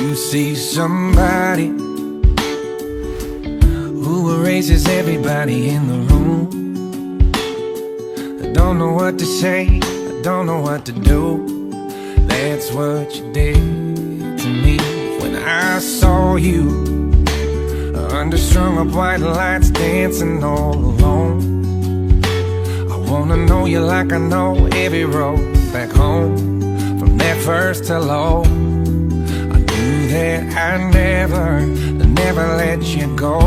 You see somebody who erases everybody in the room. I don't know what to say, I don't know what to do. That's what you did to me when I saw you, understrung up white lights, dancing all alone. I wanna know you like I know every road back home. From that first hello, I knew that I'd never let you go.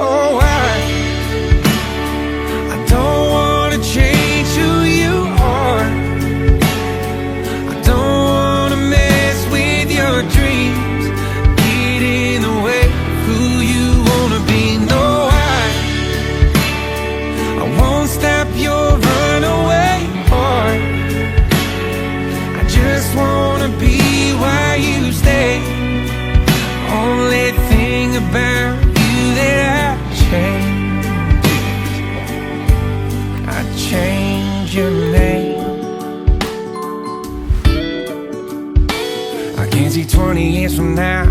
Oh, I don't wanna change who you are. I don't wanna mess with your dreams, get in the way of who you wanna be. No, I won't stop your runaway heart. I just wanna be why you stay. Only thing about you that I change your name. I can see 20 years from now,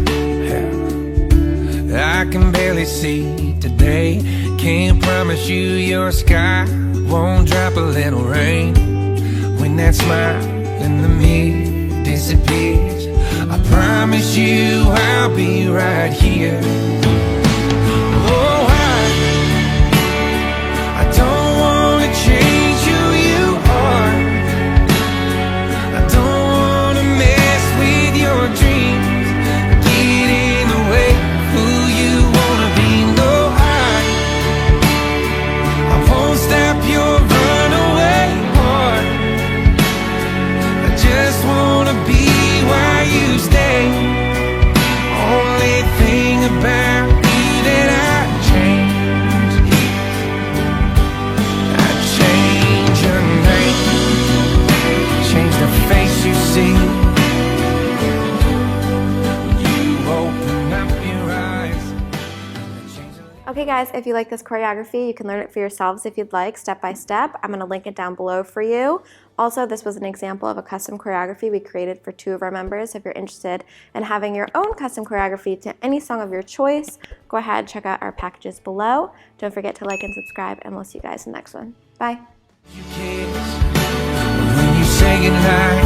I can barely see today. Can't promise you your sky won't drop a little rain when that smile in the mirror disappears. I promise you I'll be right here. Oh, I don't wanna change who you are. I don't wanna mess with your dreams, get in the way of who you wanna be. No, I won't stop your runaway heart. I just wanna be why you stay. Only thing about you that I change your name, change the face you see when you open up your eyes. Okay guys, if you like this choreography, you can learn it for yourselves if you'd like, step by step. I'm going to link it down below for you. Also, this was an example of a custom choreography we created for 2 of our members. If you're interested in having your own custom choreography to any song of your choice, go ahead, check out our packages below. Don't forget to like and subscribe, and we'll see you guys in the next one. Bye. You kiss when you say goodnight.